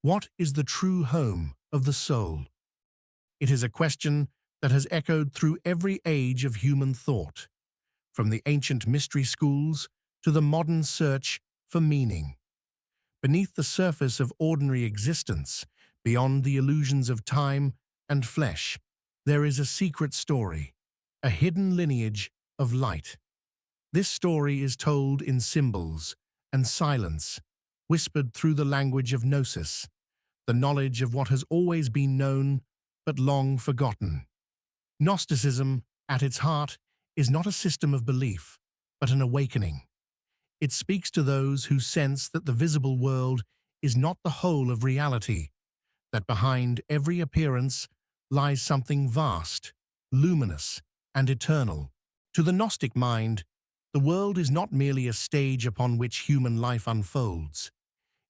What is the true home of the soul? It is a question that has echoed through every age of human thought, from the ancient mystery schools to the modern search for meaning. Beneath the surface of ordinary existence, beyond the illusions of time and flesh, there is a secret story, a hidden lineage of light. This story is told in symbols and silence, whispered through the language of Gnosis, the knowledge of what has always been known but long forgotten. Gnosticism, at its heart, is not a system of belief, but an awakening. It speaks to those who sense that the visible world is not the whole of reality, that behind every appearance lies something vast, luminous, and eternal. To the Gnostic mind, the world is not merely a stage upon which human life unfolds.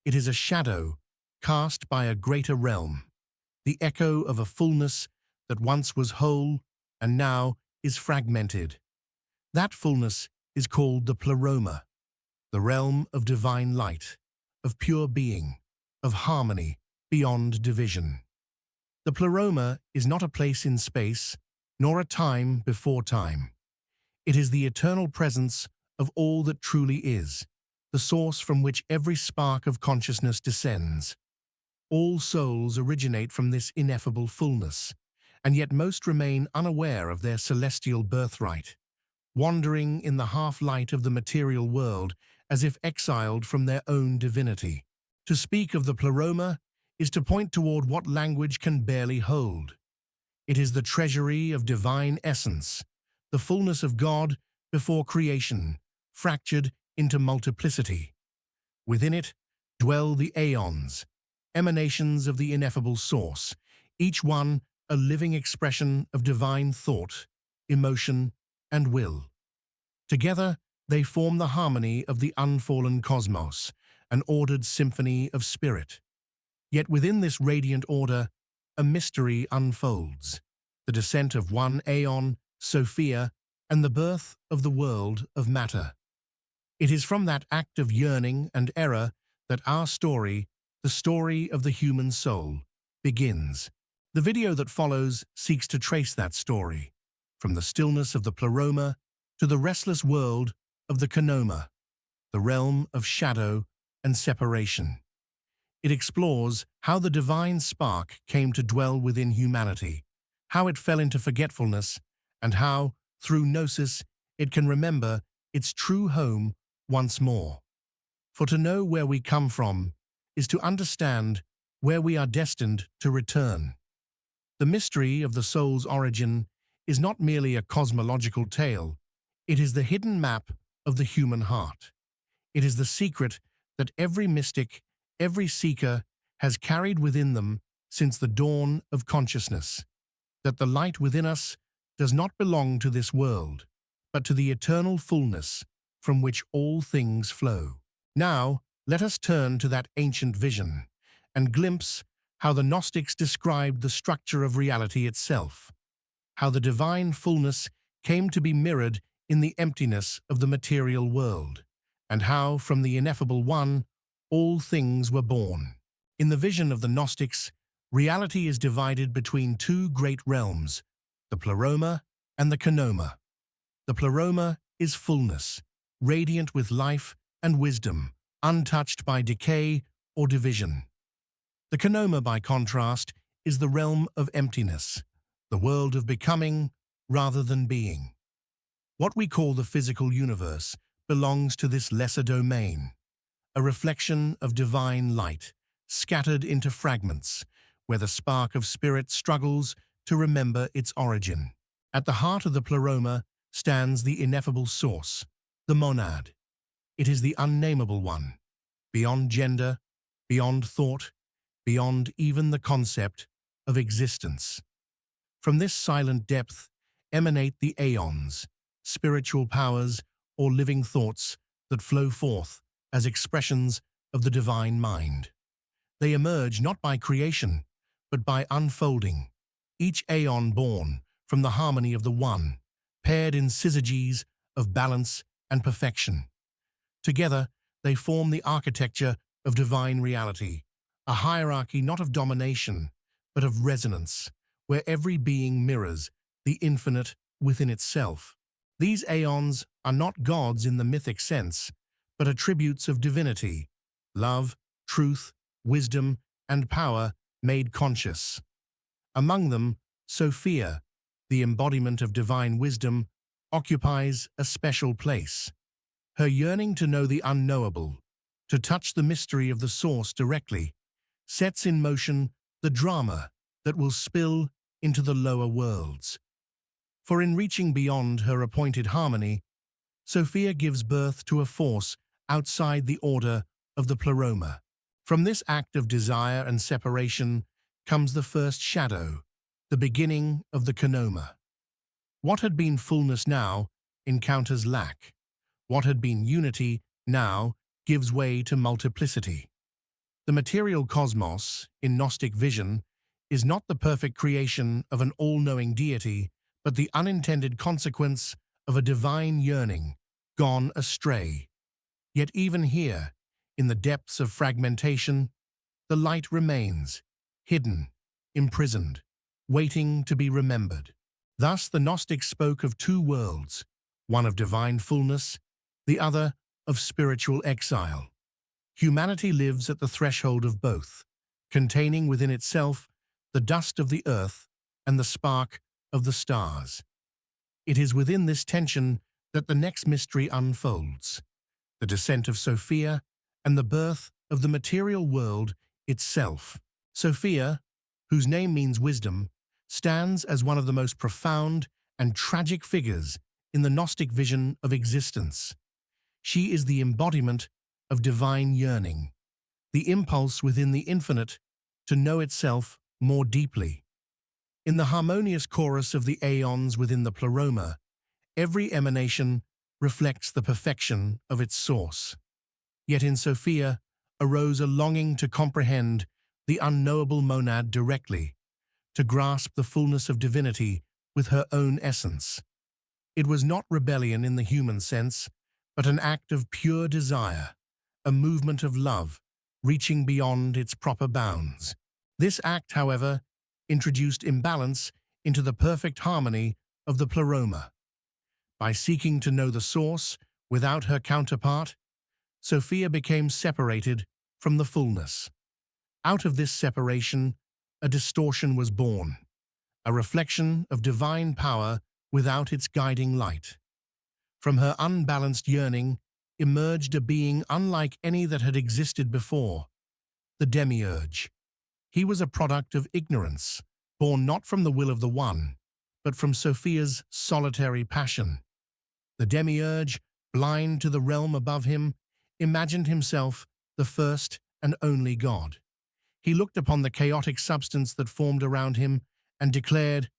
It is a shadow cast by a greater realm, the echo of a fullness that once was whole and now is fragmented. That fullness is called the Pleroma, the realm of divine light, of pure being, of harmony beyond division. The Pleroma is not a place in space, nor a time before time. It is the eternal presence of all that truly is, the source from which every spark of consciousness descends. All souls originate from this ineffable fullness, and yet most remain unaware of their celestial birthright, wandering in the half-light of the material world as if exiled from their own divinity. To speak of the Pleroma is to point toward what language can barely hold. It is the treasury of divine essence, the fullness of God before creation, fractured into multiplicity. Within it dwell the aeons, emanations of the ineffable source, each one a living expression of divine thought, emotion, and will. Together, they form the harmony of the unfallen cosmos, an ordered symphony of spirit. Yet within this radiant order, a mystery unfolds, the descent of one aeon, Sophia, and the birth of the world of matter. It is from that act of yearning and error that our story, the story of the human soul, begins. The video that follows seeks to trace that story, from the stillness of the Pleroma to the restless world of the Gnomos, the realm of shadow and separation. It explores how the divine spark came to dwell within humanity, how it fell into forgetfulness, and how, through Gnosis, it can remember its true home once more. For to know where we come from is to understand where we are destined to return. The mystery of the soul's origin is not merely a cosmological tale, it is the hidden map of the human heart. It is the secret that every mystic, every seeker has carried within them since the dawn of consciousness, that the light within us does not belong to this world, but to the eternal fullness from which all things flow. Now, let us turn to that ancient vision and glimpse how the Gnostics described the structure of reality itself, how the divine fullness came to be mirrored in the emptiness of the material world, and how, from the ineffable one, all things were born. In the vision of the Gnostics, reality is divided between two great realms, the Pleroma and the Gnomos. The Pleroma is fullness, radiant with life and wisdom, untouched by decay or division. The Gnomos, by contrast, is the realm of emptiness, the world of becoming rather than being. What we call the physical universe belongs to this lesser domain, a reflection of divine light, scattered into fragments, where the spark of spirit struggles to remember its origin. At the heart of the Pleroma stands the ineffable source, the monad. It is the unnameable one, beyond gender, beyond thought, beyond even the concept of existence. From this silent depth emanate the aeons, spiritual powers or living thoughts that flow forth as expressions of the divine mind. They emerge not by creation, but by unfolding, each aeon born from the harmony of the One, paired in syzygies of balance and perfection. Together, they form the architecture of divine reality, a hierarchy not of domination, but of resonance, where every being mirrors the infinite within itself. These aeons are not gods in the mythic sense, but attributes of divinity, love, truth, wisdom, and power made conscious. Among them, Sophia, the embodiment of divine wisdom, occupies a special place. Her yearning to know the unknowable, to touch the mystery of the source directly, sets in motion the drama that will spill into the lower worlds. For in reaching beyond her appointed harmony, Sophia gives birth to a force outside the order of the Pleroma. From this act of desire and separation comes the first shadow, the beginning of the Kenoma. What had been fullness now encounters lack. What had been unity now gives way to multiplicity. The material cosmos, in Gnostic vision, is not the perfect creation of an all-knowing deity, but the unintended consequence of a divine yearning, gone astray. Yet even here, in the depths of fragmentation, the light remains, hidden, imprisoned, waiting to be remembered. Thus the Gnostics spoke of two worlds, one of divine fullness, the other of spiritual exile. Humanity lives at the threshold of both, containing within itself the dust of the earth and the spark of the stars. It is within this tension that the next mystery unfolds, the descent of Sophia and the birth of the material world itself. Sophia, whose name means wisdom, stands as one of the most profound and tragic figures in the Gnostic vision of existence. She is the embodiment of divine yearning, the impulse within the infinite to know itself more deeply. In the harmonious chorus of the aeons within the Pleroma, every emanation reflects the perfection of its source. Yet in Sophia arose a longing to comprehend the unknowable monad directly, to grasp the fullness of divinity with her own essence. It was not rebellion in the human sense, but an act of pure desire, a movement of love, reaching beyond its proper bounds. This act, however, introduced imbalance into the perfect harmony of the Pleroma. By seeking to know the source without her counterpart, Sophia became separated from the fullness. Out of this separation, a distortion was born, a reflection of divine power without its guiding light. From her unbalanced yearning emerged a being unlike any that had existed before, the Demiurge. He was a product of ignorance, born not from the will of the One, but from Sophia's solitary passion. The Demiurge, blind to the realm above him, imagined himself the first and only God. He looked upon the chaotic substance that formed around him and declared,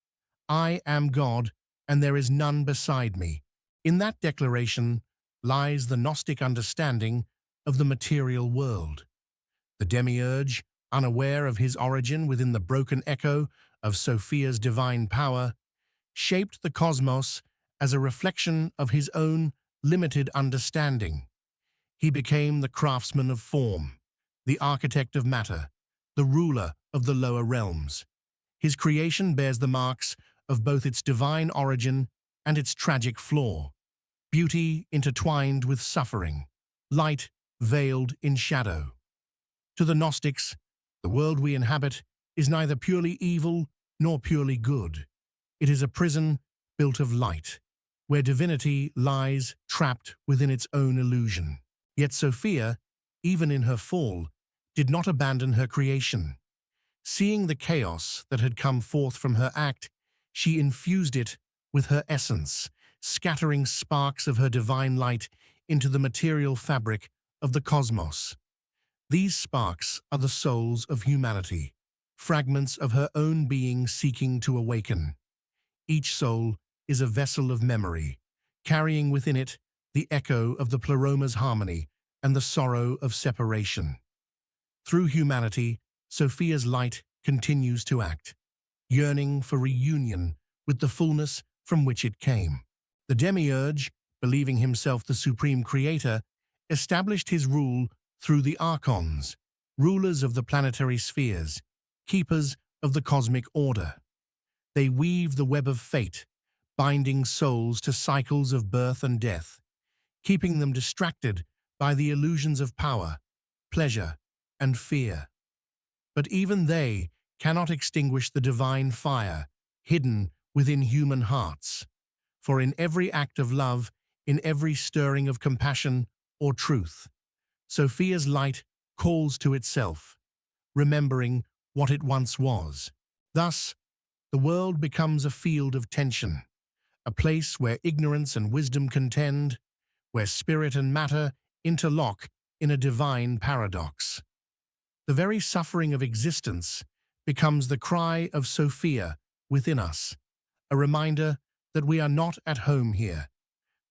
"I am God, and there is none beside me." In that declaration lies the Gnostic understanding of the material world. The Demiurge, unaware of his origin within the broken echo of Sophia's divine power, shaped the cosmos as a reflection of his own limited understanding. He became the craftsman of form, the architect of matter, the ruler of the lower realms. His creation bears the marks of both its divine origin and its tragic flaw, beauty intertwined with suffering, light veiled in shadow. To the Gnostics, the world we inhabit is neither purely evil nor purely good. It is a prison built of light, where divinity lies trapped within its own illusion. Yet Sophia, even in her fall, did not abandon her creation. Seeing the chaos that had come forth from her act, she infused it with her essence, scattering sparks of her divine light into the material fabric of the cosmos. These sparks are the souls of humanity, fragments of her own being seeking to awaken. Each soul is a vessel of memory, carrying within it the echo of the Pleroma's harmony and the sorrow of separation. Through humanity, Sophia's light continues to act, yearning for reunion with the fullness from which it came. The Demiurge, believing himself the supreme creator, established his rule through the archons, rulers of the planetary spheres, keepers of the cosmic order. They weave the web of fate, binding souls to cycles of birth and death, keeping them distracted by the illusions of power, pleasure, and fear. But even they cannot extinguish the divine fire hidden within human hearts. For in every act of love, in every stirring of compassion or truth, Sophia's light calls to itself, remembering what it once was. Thus, the world becomes a field of tension, a place where ignorance and wisdom contend, where spirit and matter interlock in a divine paradox. The very suffering of existence becomes the cry of Sophia within us, a reminder that we are not at home here,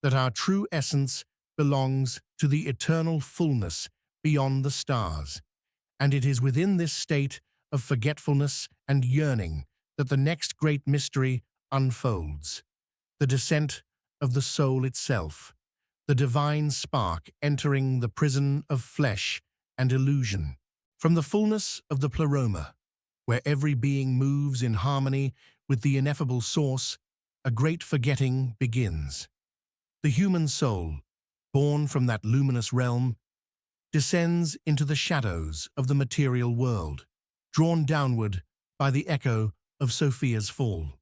that our true essence belongs to the eternal fullness beyond the stars, and it is within this state of forgetfulness and yearning that the next great mystery unfolds, the descent of the soul itself, the divine spark entering the prison of flesh and illusion. From the fullness of the Pleroma, where every being moves in harmony with the ineffable source, a great forgetting begins. The human soul, born from that luminous realm, descends into the shadows of the material world, drawn downward by the echo of Sophia's fall.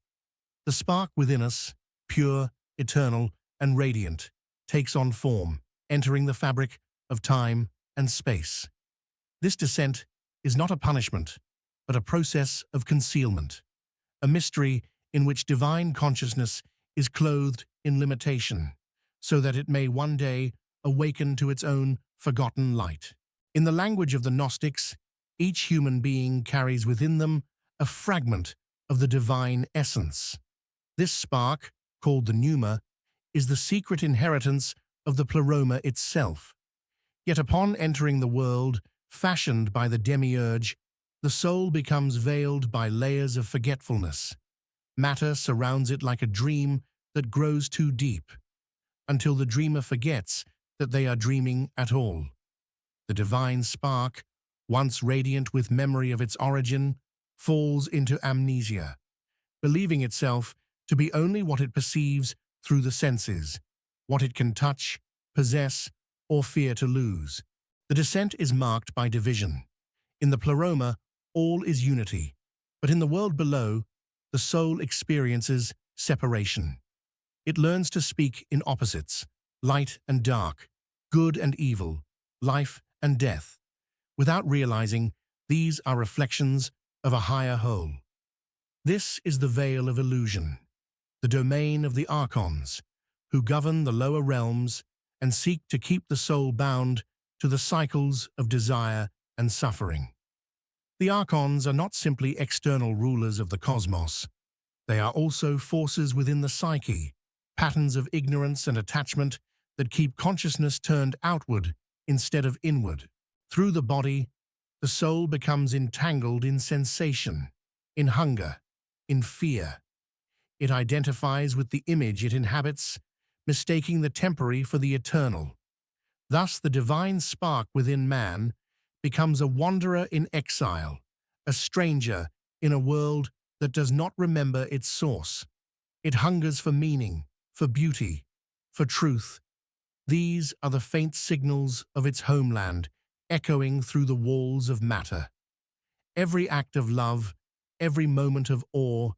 The spark within us, pure, eternal, and radiant, takes on form, entering the fabric of time and space. This descent is not a punishment, but a process of concealment, a mystery in which divine consciousness is clothed in limitation, so that it may one day awaken to its own forgotten light. In the language of the Gnostics, each human being carries within them a fragment of the divine essence. This spark, called the pneuma, is the secret inheritance of the Pleroma itself. Yet upon entering the world, fashioned by the demiurge, the soul becomes veiled by layers of forgetfulness. Matter surrounds it like a dream that grows too deep, until the dreamer forgets that they are dreaming at all. The divine spark, once radiant with memory of its origin, falls into amnesia, believing itself to be only what it perceives through the senses, what it can touch, possess, or fear to lose. The descent is marked by division. In the Pleroma, all is unity, but in the world below, the soul experiences separation. It learns to speak in opposites, light and dark, good and evil, life and death. Without realizing, these are reflections of a higher whole. This is the veil of illusion, the domain of the archons, who govern the lower realms and seek to keep the soul bound to the cycles of desire and suffering. The archons are not simply external rulers of the cosmos. They are also forces within the psyche, patterns of ignorance and attachment that keep consciousness turned outward instead of inward. Through the body, the soul becomes entangled in sensation, in hunger, in fear. It identifies with the image it inhabits, mistaking the temporary for the eternal. Thus, the divine spark within man becomes a wanderer in exile, a stranger in a world that does not remember its source. It hungers for meaning, for beauty, for truth. These are the faint signals of its homeland, echoing through the walls of matter. Every act of love, every moment of awe,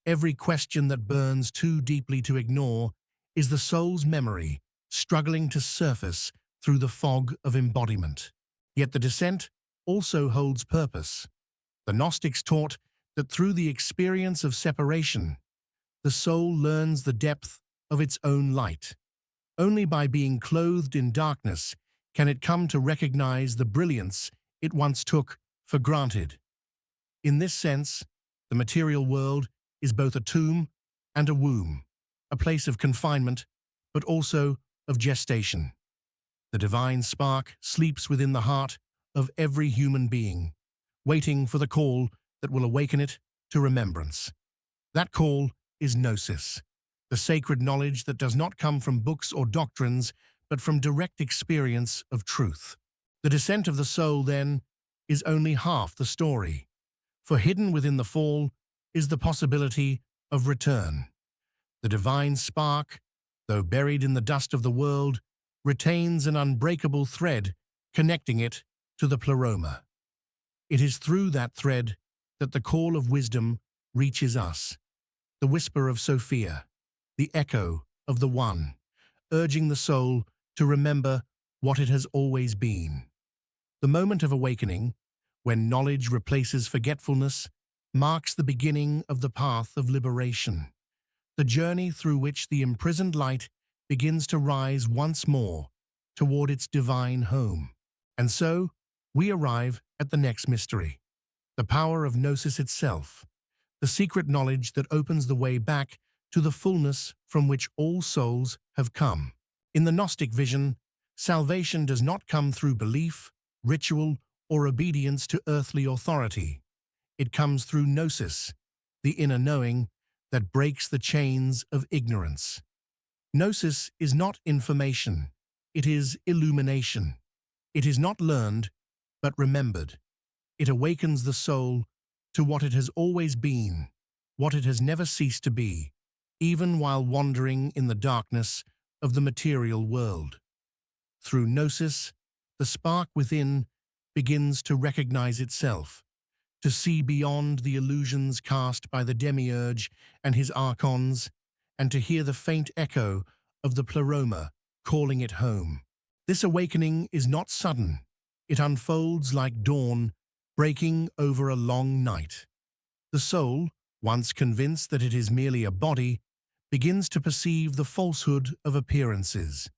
every question that burns too deeply to ignore is the soul's memory struggling to surface through the fog of embodiment. Yet the descent also holds purpose. The Gnostics taught that through the experience of separation, the soul learns the depth of its own light. Only by being clothed in darkness can it come to recognize the brilliance it once took for granted. In this sense, the material world is both a tomb and a womb, a place of confinement, but also of gestation. The divine spark sleeps within the heart of every human being, waiting for the call that will awaken it to remembrance. That call is Gnosis, the sacred knowledge that does not come from books or doctrines, but from direct experience of truth. The descent of the soul, then, is only half the story. For hidden within the fall is the possibility of return. The divine spark, though buried in the dust of the world, retains an unbreakable thread connecting it to the Pleroma. It is through that thread that the call of wisdom reaches us, the whisper of Sophia, the echo of the One, urging the soul to remember what it has always been. The moment of awakening, when knowledge replaces forgetfulness, marks the beginning of the path of liberation, the journey through which the imprisoned light begins to rise once more toward its divine home. And so, we arrive at the next mystery, the power of Gnosis itself, the secret knowledge that opens the way back to the fullness from which all souls have come. In the Gnostic vision, salvation does not come through belief, ritual, or obedience to earthly authority. It comes through Gnosis, the inner knowing that breaks the chains of ignorance. Gnosis is not information, it is illumination. It is not learned, but remembered. It awakens the soul to what it has always been, what it has never ceased to be, even while wandering in the darkness of the material world. Through Gnosis, the spark within begins to recognize itself, to see beyond the illusions cast by the demiurge and his archons, and to hear the faint echo of the Pleroma calling it home. This awakening is not sudden. It unfolds like dawn, breaking over a long night. The soul, once convinced that it is merely a body, begins to perceive the falsehood of appearances.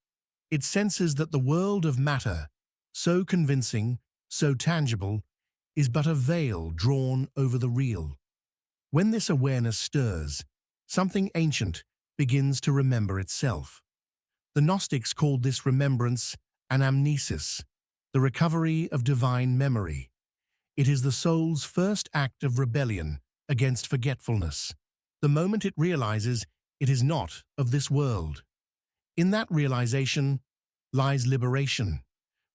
It senses that the world of matter, so convincing, so tangible, is but a veil drawn over the real. When this awareness stirs, something ancient begins to remember itself. The Gnostics called this remembrance an amnesis, the recovery of divine memory. It is the soul's first act of rebellion against forgetfulness, the moment it realizes it is not of this world. In that realization lies liberation,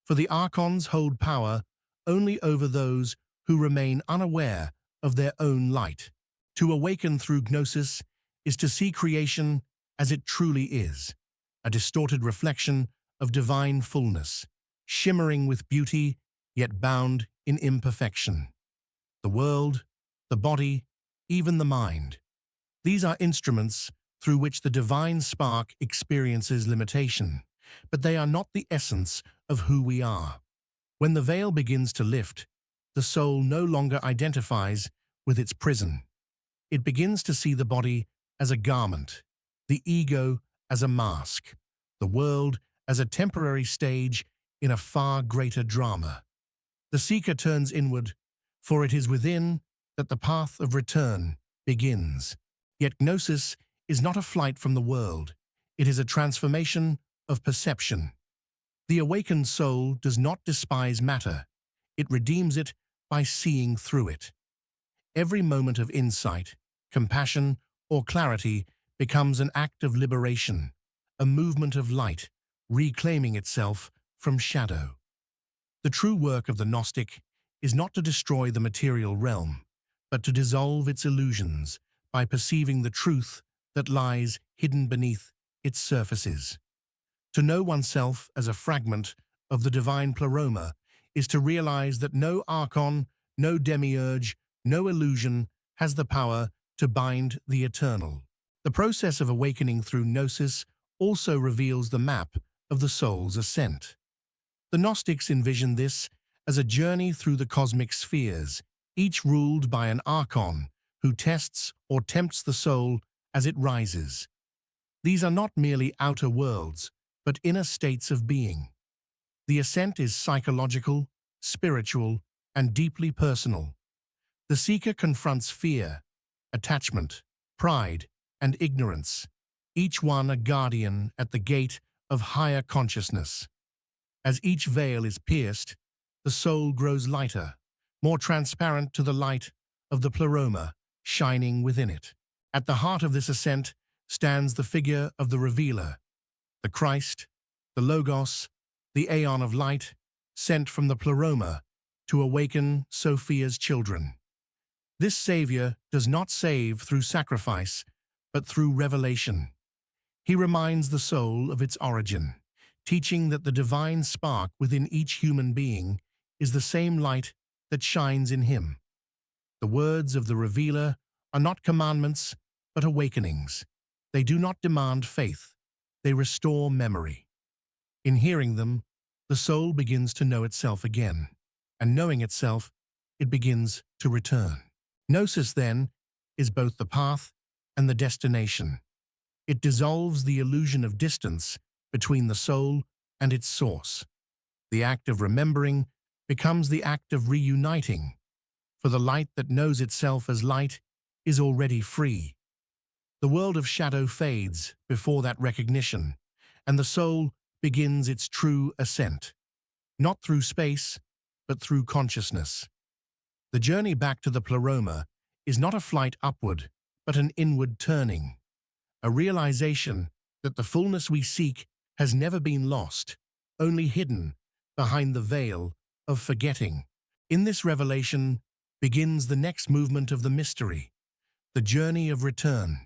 for the archons hold power only over those who remain unaware of their own light. To awaken through Gnosis is to see creation as it truly is, a distorted reflection of divine fullness, shimmering with beauty, yet bound in imperfection. The world, the body, even the mind. These are instruments through which the divine spark experiences limitation, but they are not the essence of who we are. When the veil begins to lift, the soul no longer identifies with its prison. It begins to see the body as a garment, the ego as a mask, the world as a temporary stage in a far greater drama. The seeker turns inward, for it is within that the path of return begins. Yet Gnosis is not a flight from the world. It is a transformation of perception. The awakened soul does not despise matter. It redeems it by seeing through it. Every moment of insight, compassion, or clarity becomes an act of liberation, a movement of light, reclaiming itself from shadow. The true work of the Gnostic is not to destroy the material realm, but to dissolve its illusions by perceiving the truth that lies hidden beneath its surfaces. To know oneself as a fragment of the divine Pleroma is to realize that no archon, no demiurge, no illusion has the power to bind the eternal. The process of awakening through Gnosis also reveals the map of the soul's ascent. The Gnostics envision this as a journey through the cosmic spheres, each ruled by an archon who tests or tempts the soul as it rises. These are not merely outer worlds, but inner states of being. The ascent is psychological, spiritual, and deeply personal. The seeker confronts fear, attachment, pride, and ignorance, each one a guardian at the gate of higher consciousness. As each veil is pierced, the soul grows lighter, more transparent to the light of the Pleroma shining within it. At the heart of this ascent stands the figure of the Revealer, the Christ, the Logos, the Aeon of Light, sent from the Pleroma to awaken Sophia's children. This Savior does not save through sacrifice, but through revelation. He reminds the soul of its origin, teaching that the divine spark within each human being is the same light that shines in him. The words of the Revealer are not commandments, but awakenings. They do not demand faith, they restore memory. In hearing them, the soul begins to know itself again, and knowing itself, it begins to return. Gnosis, then, is both the path and the destination. It dissolves the illusion of distance between the soul and its source. The act of remembering becomes the act of reuniting, for the light that knows itself as light is already free. The world of shadow fades before that recognition, and the soul begins its true ascent, not through space, but through consciousness. The journey back to the Pleroma is not a flight upward, but an inward turning, a realization that the fullness we seek has never been lost, only hidden behind the veil of forgetting. In this revelation begins the next movement of the mystery, the journey of return,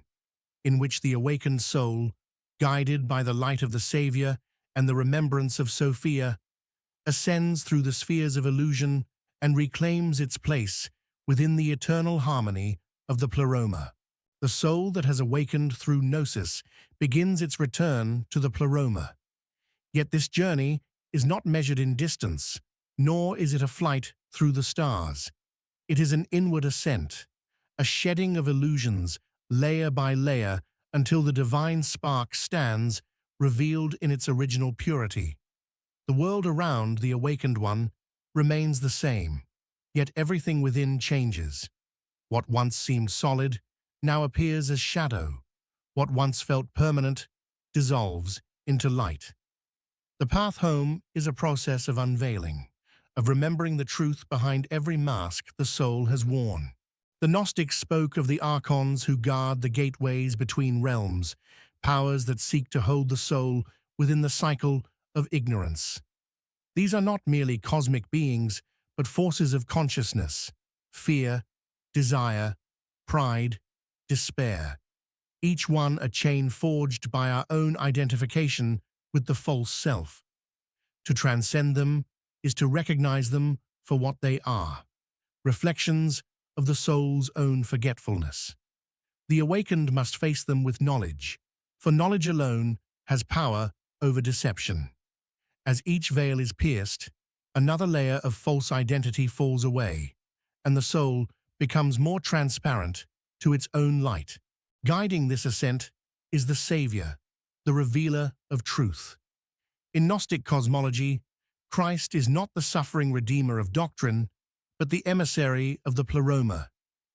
in which the awakened soul, guided by the light of the Savior and the remembrance of Sophia, ascends through the spheres of illusion and reclaims its place within the eternal harmony of the Pleroma. The soul that has awakened through Gnosis begins its return to the Pleroma. Yet this journey is not measured in distance, nor is it a flight through the stars. It is an inward ascent, a shedding of illusions, layer by layer, until the divine spark stands, revealed in its original purity. The world around the awakened one remains the same, yet everything within changes. What once seemed solid now appears as shadow. What once felt permanent dissolves into light. The path home is a process of unveiling, of remembering the truth behind every mask the soul has worn. The Gnostics spoke of the archons who guard the gateways between realms, powers that seek to hold the soul within the cycle of ignorance. These are not merely cosmic beings, but forces of consciousness, fear, desire, pride, despair, each one a chain forged by our own identification with the false self. To transcend them is to recognize them for what they are, reflections of the soul's own forgetfulness. The awakened must face them with knowledge, for knowledge alone has power over deception. As each veil is pierced, another layer of false identity falls away, and the soul becomes more transparent to its own light. Guiding this ascent is the Savior, the revealer of truth. In Gnostic cosmology, Christ is not the suffering redeemer of doctrine, but the emissary of the Pleroma,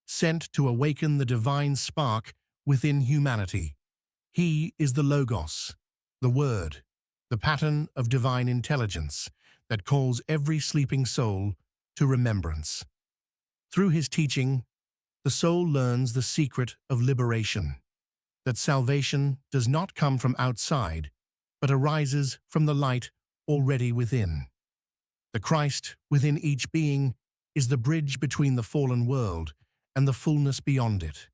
sent to awaken the divine spark within humanity. He is the Logos, the Word, the pattern of divine intelligence that calls every sleeping soul to remembrance. Through his teaching, the soul learns the secret of liberation, that salvation does not come from outside, but arises from the light already within. The Christ within each being is the bridge between the fallen world and the fullness beyond it.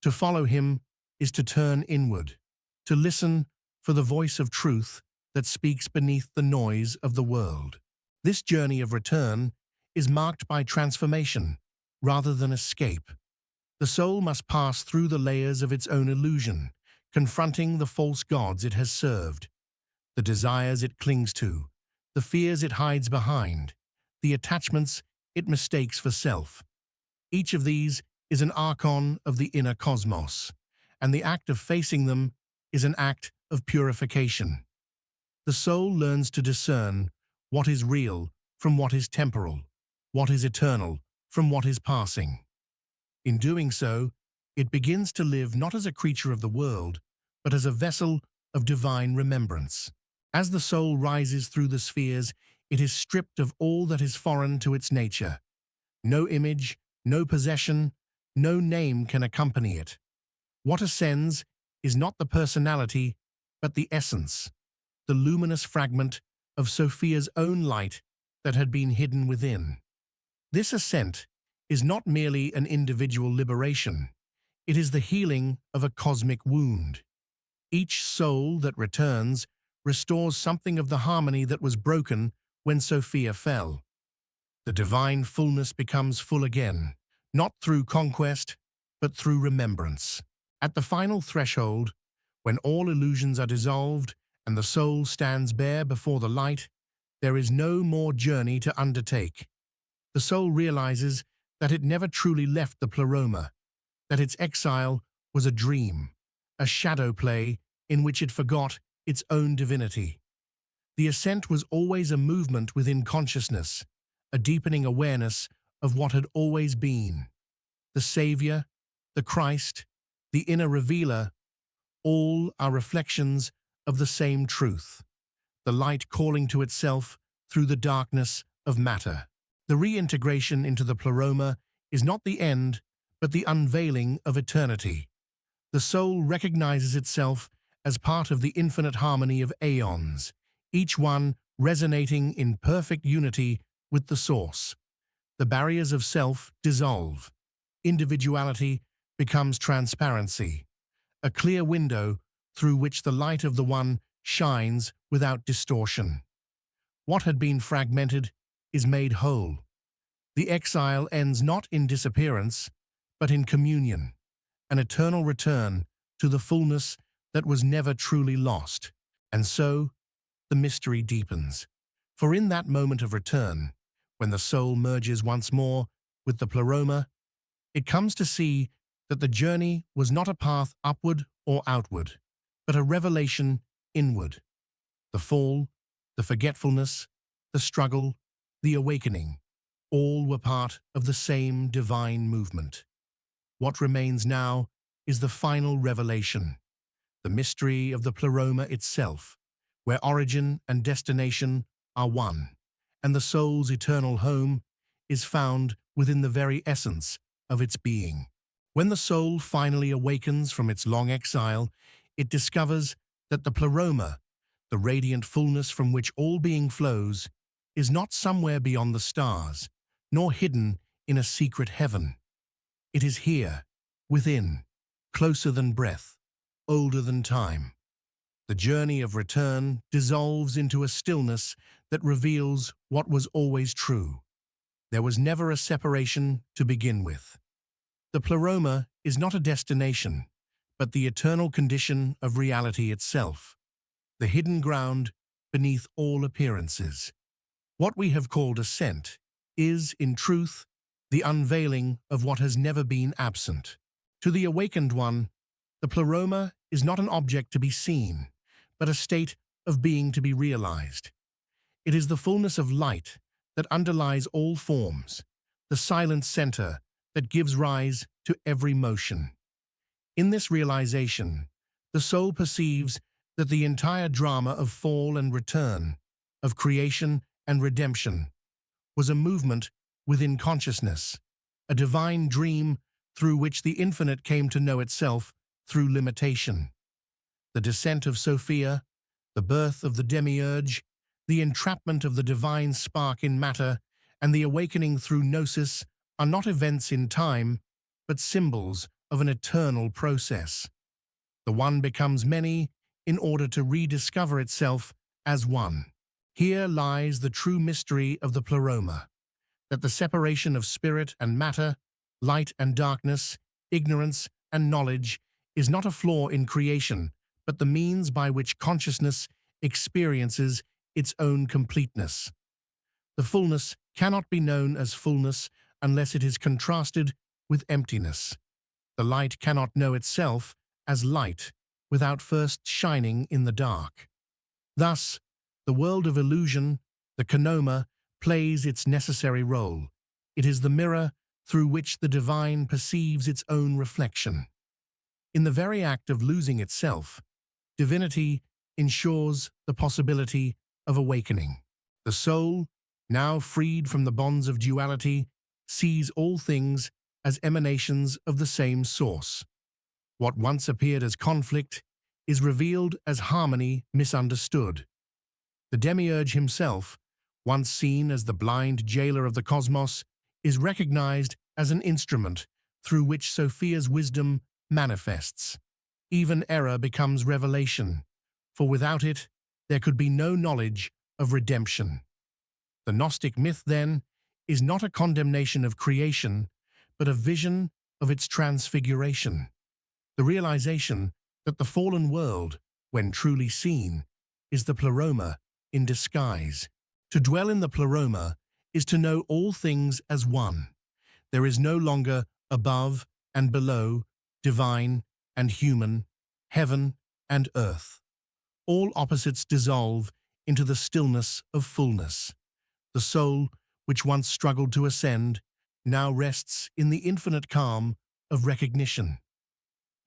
To follow him is to turn inward, to listen for the voice of truth that speaks beneath the noise of the world. This journey of return is marked by transformation rather than escape. The soul must pass through the layers of its own illusion, confronting the false gods it has served, the desires it clings to, the fears it hides behind, the attachments it mistakes for self. Each of these is an archon of the inner cosmos, and the act of facing them is an act of purification. The soul learns to discern what is real from what is temporal, what is eternal from what is passing. In doing so, it begins to live not as a creature of the world, but as a vessel of divine remembrance. As the soul rises through the spheres, it is stripped of all that is foreign to its nature. No image, no possession, no name can accompany it. What ascends is not the personality, but the essence, the luminous fragment of Sophia's own light that had been hidden within. This ascent is not merely an individual liberation, it is the healing of a cosmic wound. Each soul that returns restores something of the harmony that was broken when Sophia fell. The divine fullness becomes full again, not through conquest, but through remembrance. At the final threshold, when all illusions are dissolved and the soul stands bare before the light, there is no more journey to undertake. The soul realizes that it never truly left the Pleroma, that its exile was a dream, a shadow play in which it forgot its own divinity. The ascent was always a movement within consciousness, a deepening awareness of what had always been. The Savior, the Christ, the inner revealer, all are reflections of the same truth, the light calling to itself through the darkness of matter. The reintegration into the Pleroma is not the end, but the unveiling of eternity. The soul recognizes itself as part of the infinite harmony of aeons, each one resonating in perfect unity with the source. The barriers of self dissolve. Individuality becomes transparency, a clear window through which the light of the One shines without distortion. What had been fragmented is made whole. The exile ends not in disappearance, but in communion, an eternal return to the fullness that was never truly lost. And so, the mystery deepens. For in that moment of return, when the soul merges once more with the Pleroma, it comes to see that the journey was not a path upward or outward, but a revelation inward. The fall, the forgetfulness, the struggle, the awakening, all were part of the same divine movement. What remains now is the final revelation, the mystery of the Pleroma itself, where origin and destination are one, and the soul's eternal home is found within the very essence of its being. When the soul finally awakens from its long exile, it discovers that the Pleroma, the radiant fullness from which all being flows, is not somewhere beyond the stars, nor hidden in a secret heaven. It is here, within, closer than breath, older than time. The journey of return dissolves into a stillness that reveals what was always true. There was never a separation to begin with. The Pleroma is not a destination, but the eternal condition of reality itself, the hidden ground beneath all appearances. What we have called ascent is, in truth, the unveiling of what has never been absent. To the awakened one, the Pleroma is not an object to be seen, but a state of being to be realized. It is the fullness of light that underlies all forms, the silent center that gives rise to every motion. In this realization, the soul perceives that the entire drama of fall and return, of creation and redemption, was a movement within consciousness, a divine dream through which the infinite came to know itself through limitation. The descent of Sophia, the birth of the demiurge, the entrapment of the divine spark in matter, and the awakening through Gnosis are not events in time, but symbols of an eternal process. The one becomes many in order to rediscover itself as one. Here lies the true mystery of the Pleroma, that the separation of spirit and matter, light and darkness, ignorance and knowledge is not a flaw in creation, but the means by which consciousness experiences its own completeness. The fullness cannot be known as fullness unless it is contrasted with emptiness. The light cannot know itself as light without first shining in the dark. Thus, the world of illusion, the Pleroma, plays its necessary role. It is the mirror through which the divine perceives its own reflection. In the very act of losing itself, divinity ensures the possibility of awakening. The soul, now freed from the bonds of duality, sees all things as emanations of the same source. What once appeared as conflict is revealed as harmony misunderstood. The demiurge himself, once seen as the blind jailer of the cosmos, is recognized as an instrument through which Sophia's wisdom manifests. Even error becomes revelation, for without it, there could be no knowledge of redemption. The Gnostic myth, then, is not a condemnation of creation, but a vision of its transfiguration. The realization that the fallen world, when truly seen, is the Pleroma in disguise. To dwell in the Pleroma is to know all things as one. There is no longer above and below, divine and human, heaven and earth. All opposites dissolve into the stillness of fullness. The soul, which once struggled to ascend, now rests in the infinite calm of recognition.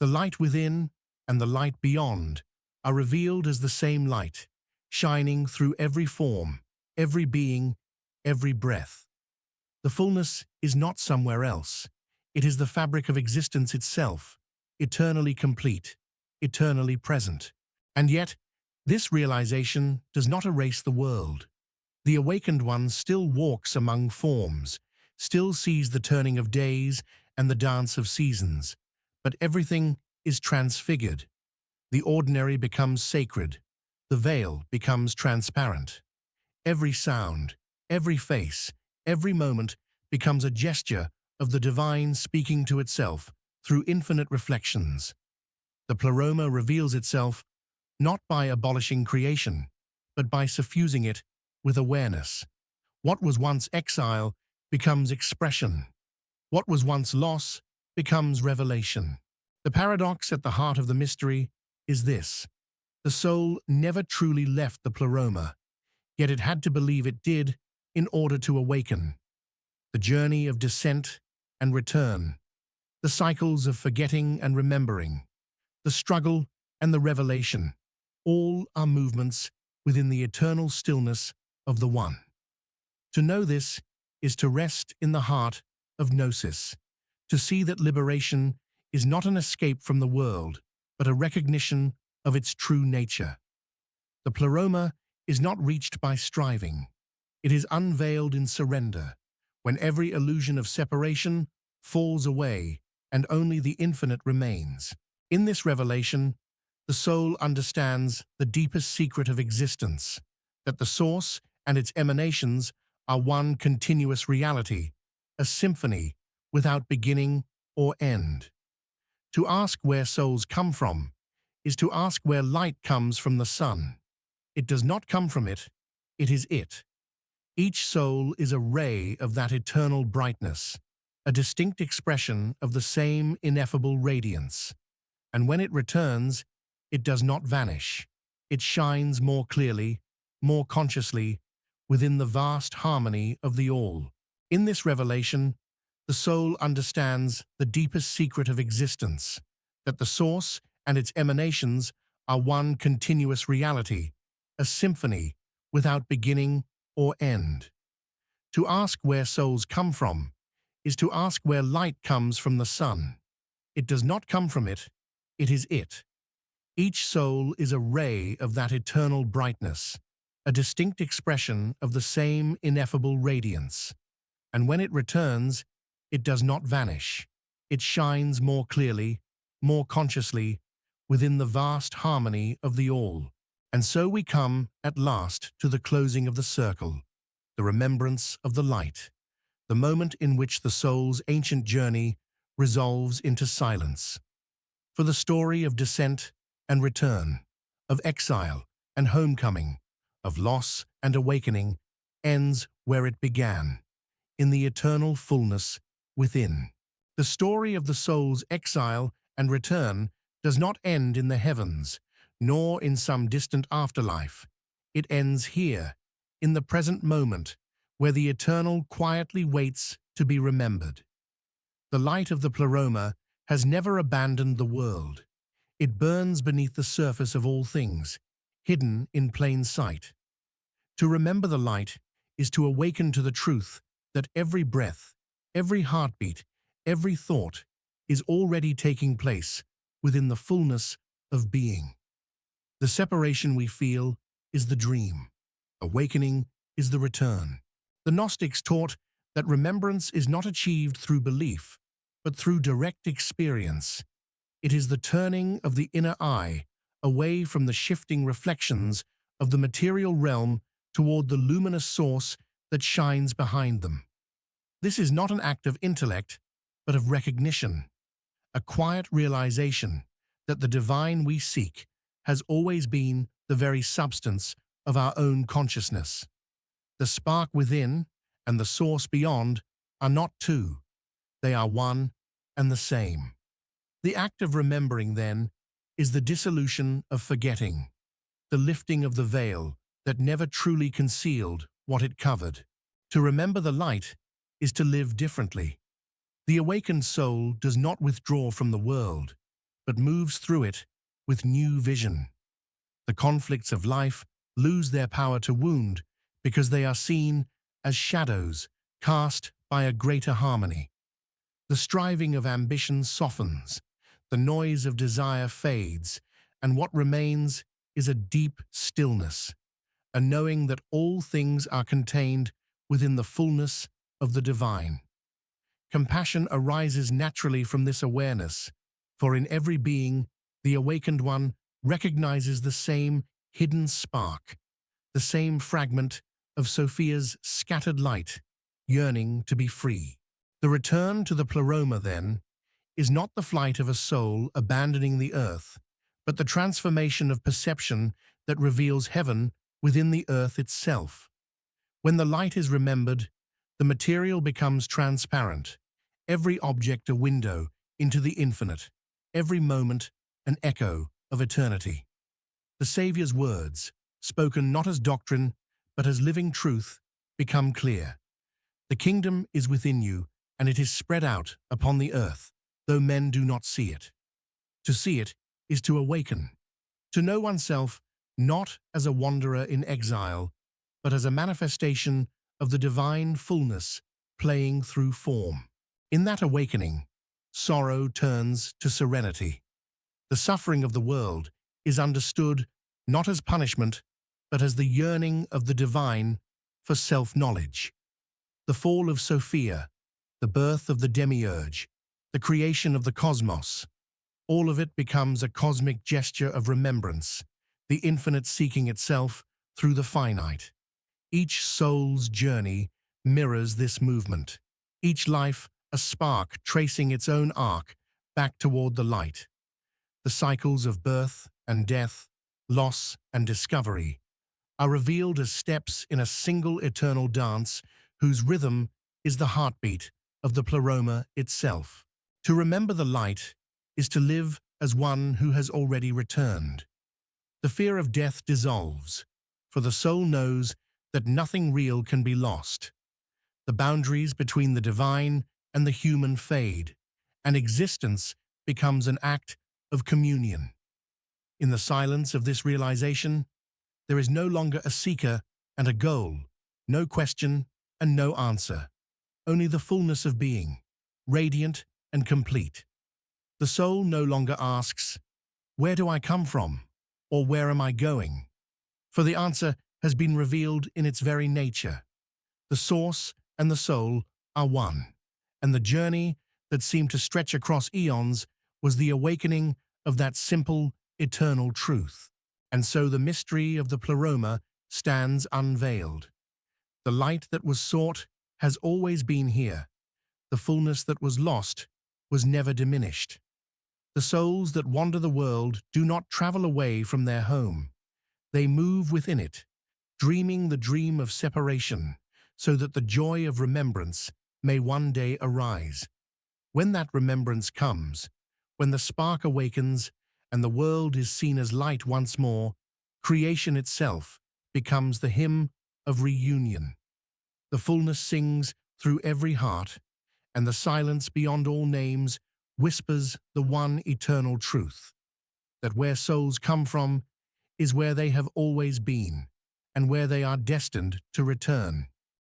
The light within and the light beyond are revealed as the same light, shining through every form, every being, every breath. The fullness is not somewhere else. It is the fabric of existence itself, eternally complete, eternally present. And yet, this realization does not erase the world. The awakened one still walks among forms, still sees the turning of days and the dance of seasons, but everything is transfigured. The ordinary becomes sacred. The veil becomes transparent. Every sound, every face, every moment becomes a gesture of the divine speaking to itself through infinite reflections. The Pleroma reveals itself not by abolishing creation, but by suffusing it with awareness. What was once exile becomes expression. What was once loss becomes revelation. The paradox at the heart of the mystery is this: the soul never truly left the Pleroma, yet it had to believe it did in order to awaken. The journey of descent and return, the cycles of forgetting and remembering, the struggle and the revelation, all are movements within the eternal stillness of the One. To know this is to rest in the heart of Gnosis, to see that liberation is not an escape from the world, but a recognition of its true nature. The Pleroma is not reached by striving. It is unveiled in surrender, when every illusion of separation falls away and only the infinite remains. In this revelation, the soul understands the deepest secret of existence, that the source and its emanations are one continuous reality, a symphony without beginning or end. To ask where souls come from is to ask where light comes from the sun. It does not come from it, it is it. Each soul is a ray of that eternal brightness, a distinct expression of the same ineffable radiance. And when it returns, it does not vanish. It shines more clearly, more consciously, within the vast harmony of the all. In this revelation, the soul understands the deepest secret of existence, that the source and its emanations are one continuous reality, a symphony without beginning or end. To ask where souls come from is to ask where light comes from the sun. It does not come from it, it is it. Each soul is a ray of that eternal brightness, a distinct expression of the same ineffable radiance. And when it returns, it does not vanish. It shines more clearly, more consciously, within the vast harmony of the all. And so we come, at last, to the closing of the circle, the remembrance of the light, the moment in which the soul's ancient journey resolves into silence. For the story of descent and return, of exile and homecoming, of loss and awakening, ends where it began, in the eternal fullness within. The story of the soul's exile and return does not end in the heavens, nor in some distant afterlife. It ends here, in the present moment, where the eternal quietly waits to be remembered. The light of the Pleroma has never abandoned the world. It burns beneath the surface of all things, hidden in plain sight. To remember the light is to awaken to the truth that every breath, every heartbeat, every thought is already taking place within the fullness of being. The separation we feel is the dream. Awakening is the return. The Gnostics taught that remembrance is not achieved through belief, but through direct experience. It is the turning of the inner eye away from the shifting reflections of the material realm toward the luminous source that shines behind them. This is not an act of intellect, but of recognition, a quiet realization that the divine we seek has always been the very substance of our own consciousness. The spark within and the source beyond are not two, they are one and the same. The act of remembering, then, is the dissolution of forgetting, the lifting of the veil that never truly concealed what it covered. To remember the light is to live differently. The awakened soul does not withdraw from the world, but moves through it with new vision. The conflicts of life lose their power to wound because they are seen as shadows cast by a greater harmony. The striving of ambition softens, the noise of desire fades, and what remains is a deep stillness, a knowing that all things are contained within the fullness of the divine. Compassion arises naturally from this awareness, for in every being, the awakened one recognizes the same hidden spark, the same fragment of Sophia's scattered light, yearning to be free. The return to the Pleroma, then, is not the flight of a soul abandoning the earth, but the transformation of perception that reveals heaven within the earth itself. When the light is remembered, the material becomes transparent, every object a window into the infinite, every moment an echo of eternity. The Saviour's words, spoken not as doctrine, but as living truth, become clear. The kingdom is within you, and it is spread out upon the earth, though men do not see it. To see it is to awaken, to know oneself not as a wanderer in exile, but as a manifestation of the divine fullness playing through form. In that awakening, sorrow turns to serenity. The suffering of the world is understood not as punishment, but as the yearning of the divine for self-knowledge. The fall of Sophia, the birth of the demiurge, the creation of the cosmos, all of it becomes a cosmic gesture of remembrance, the infinite seeking itself through the finite. Each soul's journey mirrors this movement, each life a spark tracing its own arc back toward the light. The cycles of birth and death, loss and discovery, are revealed as steps in a single eternal dance whose rhythm is the heartbeat of the Pleroma itself. To remember the light is to live as one who has already returned. The fear of death dissolves, for the soul knows that nothing real can be lost. The boundaries between the divine and the human fade, and existence becomes an act of communion. In the silence of this realization, there is no longer a seeker and a goal, no question and no answer, only the fullness of being, radiant and complete. The soul no longer asks, "Where do I come from?" or "Where am I going?" For the answer has been revealed in its very nature. The source and the soul are one, and the journey that seemed to stretch across eons was the awakening of that simple, eternal truth. And so the mystery of the Pleroma stands unveiled. The light that was sought has always been here. The fullness that was lost was never diminished. The souls that wander the world do not travel away from their home. They move within it, dreaming the dream of separation, so that the joy of remembrance may one day arise. When that remembrance comes, when the spark awakens and the world is seen as light once more, creation itself becomes the hymn of reunion. The fullness sings through every heart, and the silence beyond all names whispers the one eternal truth, that where souls come from is where they have always been, and where they are destined to return.